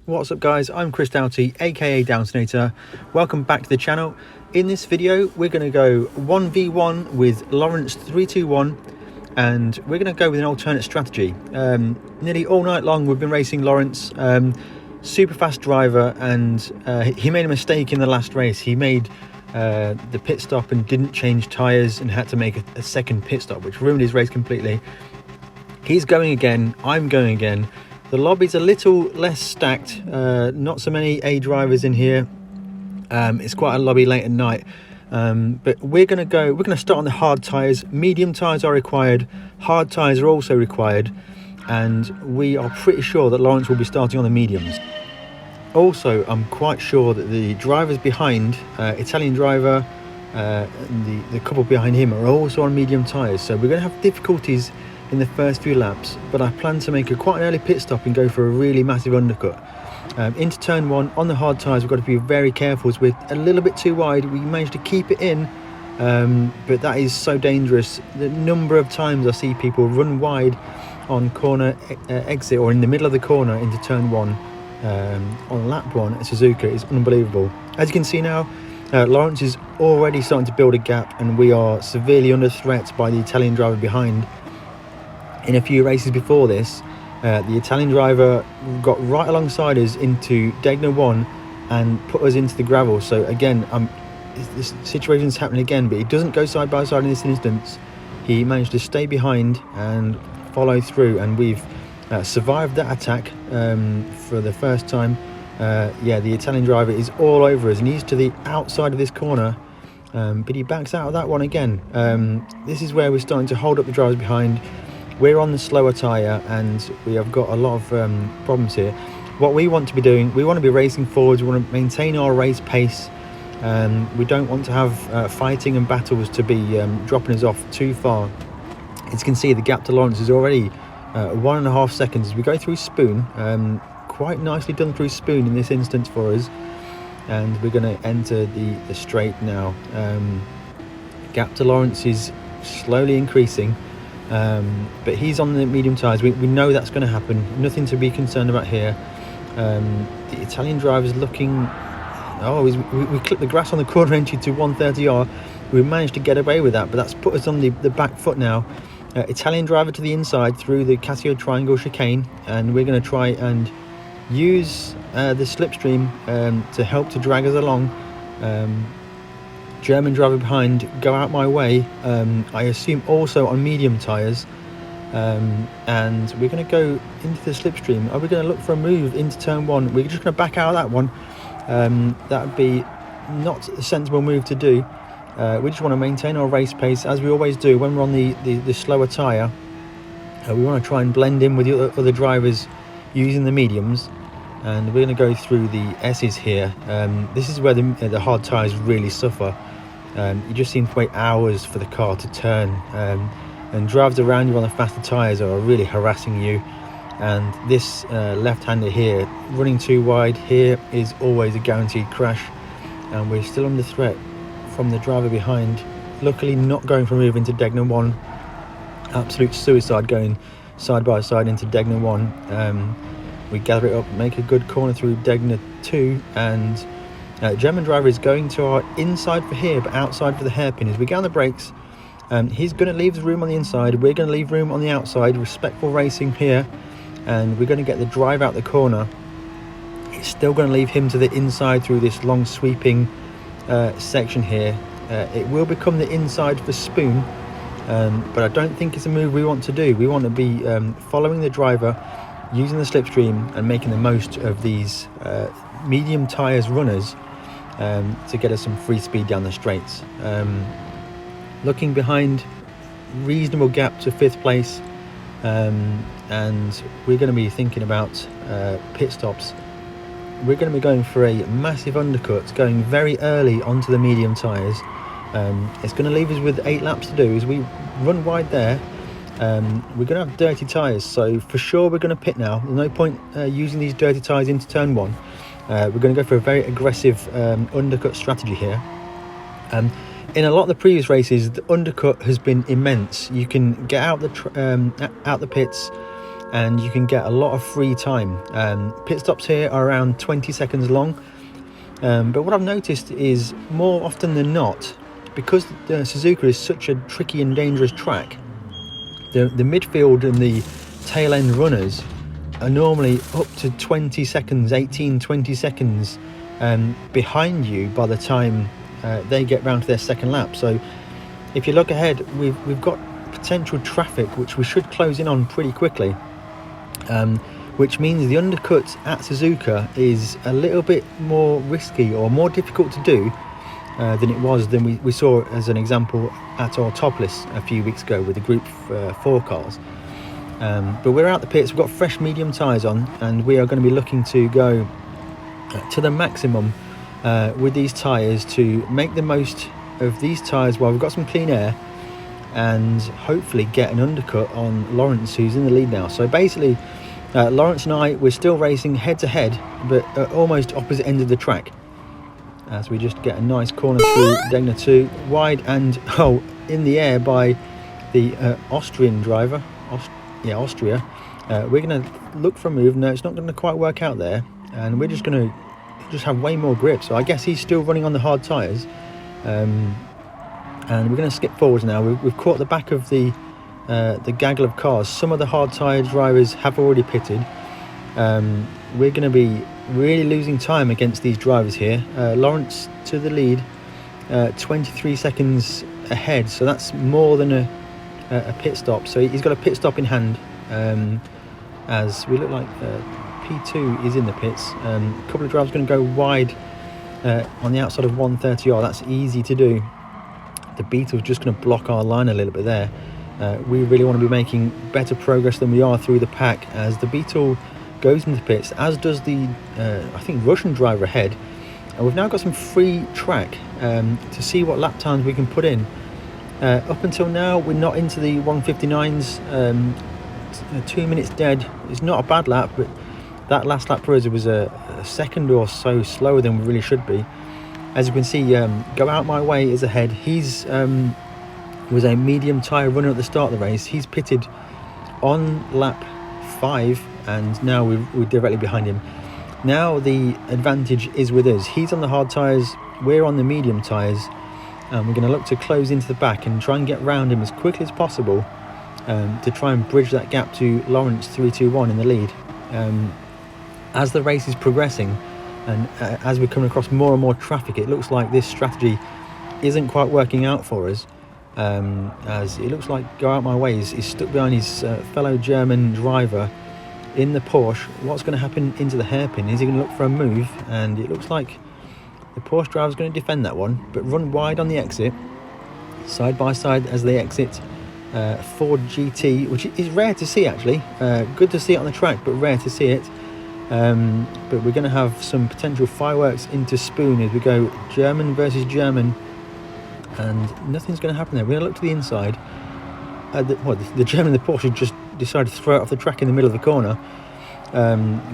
What's up guys, I'm Chris Doughty, aka Downsnator. Welcome back to the channel. In this video we're going to go 1v1 with Lawrence 321 and we're going to go with an alternate strategy. Nearly all night long we've been racing Lawrence, super fast driver, and he made a mistake in the last race. He made the pit stop and didn't change tyres and had to make a second pit stop, which ruined his race completely. He's going again, I'm going again. The lobby's a little less stacked, not so many A drivers in here. It's quite a lobby late at night, but we're going to start on the hard tyres. Medium tyres are required, hard tyres are also required, and we are pretty sure that Lawrence will be starting on the mediums. Also, I'm quite sure that the drivers behind, Italian driver, and the couple behind him are also on medium tyres, so we're going to have difficulties in the first few laps, but I plan to make quite an early pit stop and go for a really massive undercut. Into turn one on the hard tyres, we've got to be very careful as we're a little bit too wide. We managed to keep it in, but that is so dangerous. The number of times I see people run wide on corner exit or in the middle of the corner into turn one on lap one at Suzuka is unbelievable. As you can see now, Lawrence is already starting to build a gap and we are severely under threat by the Italian driver behind. In a few races before this, the Italian driver got right alongside us into Degner 1 and put us into the gravel. So again, this situation is happening again, but he doesn't go side by side in this instance. He managed to stay behind and follow through, and we've survived that attack for the first time. Yeah, the Italian driver is all over us and he's to the outside of this corner, but he backs out of that one again. This is where we're starting to hold up the drivers behind. We're on the slower tyre and we have got a lot of problems here. What we want to be doing, we want to be racing forwards, we want to maintain our race pace. We don't want to have fighting and battles to be dropping us off too far. As you can see, the gap to Lawrence is already 1.5 seconds as we go through Spoon. Quite nicely done through Spoon in this instance for us. And we're going to enter the straight now. Gap to Lawrence is slowly increasing. But he's on the medium tyres. We know that's going to happen. Nothing to be concerned about here. The Italian driver's looking... we clipped the grass on the corner entry to 130R. We managed to get away with that, but that's put us on the back foot now. Italian driver to the inside through the Casio Triangle chicane, and we're going to try and use the slipstream to help to drag us along. German driver behind, go out my way. I assume also on medium tyres, and we're going to go into the slipstream. Are we going to look for a move into turn one? We're just going to back out of that one. That would be not a sensible move to do. We just want to maintain our race pace as we always do when we're on the slower tyre. We want to try and blend in with the other drivers using the mediums, and we're going to go through the S's here. This is where the hard tyres really suffer. You just seem to wait hours for the car to turn, and drivers around you on the faster tyres are really harassing you. And this left-hander here, running too wide here, is always a guaranteed crash, and we're still under threat from the driver behind. Luckily not going for a move into Degner 1. Absolute suicide going side by side into Degner 1. We gather it up, make a good corner through Degner 2, and German driver is going to our inside for here, but outside for the hairpin. As we get on the brakes, he's going to leave the room on the inside, we're going to leave room on the outside. Respectful racing here, and we're going to get the drive out the corner. It's still going to leave him to the inside through this long sweeping section here. It will become the inside for Spoon, but I don't think it's a move we want to do. We want to be following the driver, using the slipstream and making the most of these medium tyres runners to get us some free speed down the straights. Looking behind, reasonable gap to 5th place, and we're going to be thinking about pit stops. We're going to be going for a massive undercut, going very early onto the medium tyres. It's going to leave us with 8 laps to do. As we run wide there, we're going to have dirty tyres, so for sure we're going to pit now. There's no point using these dirty tyres into turn 1. We're going to go for a very aggressive undercut strategy here. In a lot of the previous races, the undercut has been immense. You can get out the pits and you can get a lot of free time. Pit stops here are around 20 seconds long, but what I've noticed is more often than not, because the Suzuka is such a tricky and dangerous track, the midfield and the tail end runners are normally up to 20 seconds, 18, 20 seconds behind you by the time they get round to their second lap. So if you look ahead, we've got potential traffic which we should close in on pretty quickly, which means the undercut at Suzuka is a little bit more risky or more difficult to do than we saw as an example at our Topless a few weeks ago with the Group 4 cars. But we're out the pits, we've got fresh medium tyres on, and we are going to be looking to go to the maximum with these tyres to make the most of these tyres while we've got some clean air, and hopefully get an undercut on Lawrence, who's in the lead now. So basically Lawrence and I, we're still racing head to head, but at almost opposite ends of the track, as we just get a nice corner through Degner 2, wide and in the air by the Austrian driver, Austria. We're going to look for a move. No, it's not going to quite work out there, and we're just going to have way more grip. So I guess he's still running on the hard tyres, and we're going to skip forwards now. We've caught the back of the gaggle of cars. Some of the hard tyre drivers have already pitted. We're going to be really losing time against these drivers here. Lawrence to the lead, 23 seconds ahead, so that's more than a pit stop. So he's got a pit stop in hand, as we look like P2 is in the pits. A couple of drivers going to go wide on the outside of 130R. That's easy to do. The Beetle's just going to block our line a little bit there. We really want to be making better progress than we are through the pack, as the Beetle goes into the pits, as does the I think Russian driver ahead. And we've now got some free track to see what lap times we can put in. Up until now, we're not into the 159s. 2 minutes dead. It's not a bad lap, but that last lap for us, it was a second or so slower than we really should be. As you can see, Go Out My Way is ahead. He's was a medium tyre runner at the start of the race. He's pitted on lap 5, and now we're directly behind him. Now the advantage is with us. He's on the hard tyres, we're on the medium tyres, and we're going to look to close into the back and try and get round him as quickly as possible, to try and bridge that gap to Lawrence 321 in the lead. As the race is progressing, and as we're coming across more and more traffic, it looks like this strategy isn't quite working out for us, as it looks like Go Out My Way is stuck behind his fellow German driver in the Porsche. What's going to happen into the hairpin? Is he going to look for a move? And it looks like the Porsche driver is going to defend that one, but run wide on the exit, side by side as they exit Ford GT, which is rare to see actually. Good to see it on the track, but rare to see it. But we're going to have some potential fireworks into Spoon as we go German versus German, and nothing's going to happen there. We're going to look to the inside. The German, the Porsche, just decided to throw it off the track in the middle of the corner.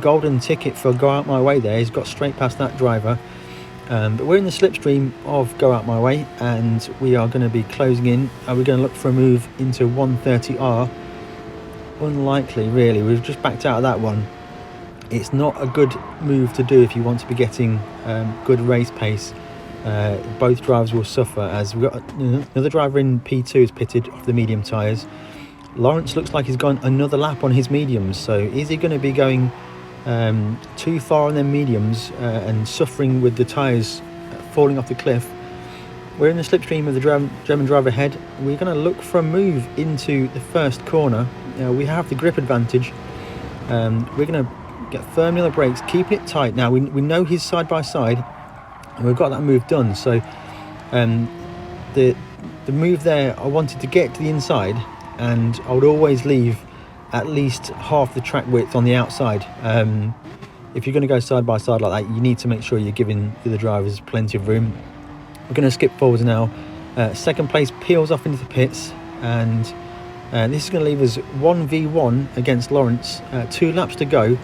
Golden ticket for Go Out My Way there. He's got straight past that driver. But we're in the slipstream of Go Out My Way, and we are going to be closing in. Are we going to look for a move into 130R? Unlikely, really. We've just backed out of that one. It's not a good move to do if you want to be getting good race pace. Both drivers will suffer, as we've got another driver in P2 is pitted off the medium tyres. Lawrence looks like he's gone another lap on his mediums, so is he going to be going too far on their mediums and suffering with the tyres falling off the cliff? We're in the slipstream of the German driver ahead. We're going to look for a move into the first corner. We have the grip advantage. We're going to get firmly on the brakes, keeping it tight. Now we know he's side by side, and we've got that move done. So the move there, I wanted to get to the inside, and I would always leave at least half the track width on the outside. If you're going to go side by side like that, you need to make sure you're giving the other drivers plenty of room. We're going to skip forwards now. Second place peels off into the pits, and this is going to leave us 1v1 against Lawrence. 2 laps to go.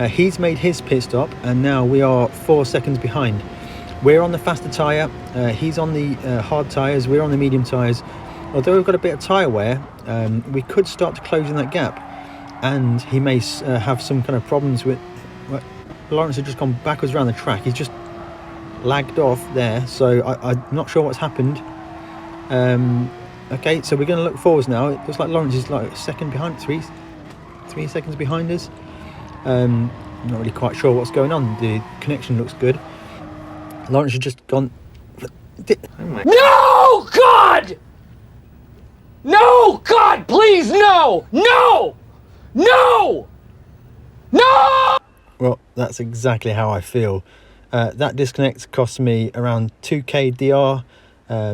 He's made his pit stop, and now we are 4 seconds behind. We're on the faster tyre, he's on the hard tyres, we're on the medium tyres. Although we've got a bit of tyre wear, we could start to close in that gap. and he may have some kind of problems with. Well, Lawrence had just gone backwards around the track. He's just lagged off there, so I'm not sure what's happened. Okay, so we're going to look forwards now. It looks like Lawrence is like a second behind, three seconds behind us. I'm not really quite sure what's going on. The connection looks good. Lawrence has just gone. No, God! No, God, please, no! No! No! No! Well, that's exactly how I feel. That disconnect cost me around 2k DR.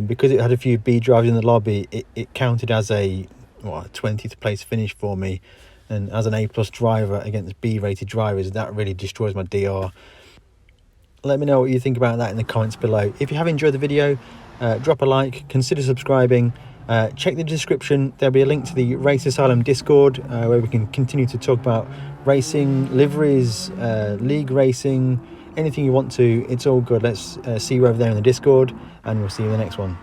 Because it had a few B drives in the lobby, it counted as a 20th place finish for me. And as an A+ driver against B rated drivers, that really destroys my DR. Let me know what you think about that in the comments below. If you have enjoyed the video, drop a like, consider subscribing. Check the description, there'll be a link to the Race Asylum Discord, where we can continue to talk about racing, liveries, league racing, anything you want to. It's all good. Let's see you over there in the Discord, and we'll see you in the next one.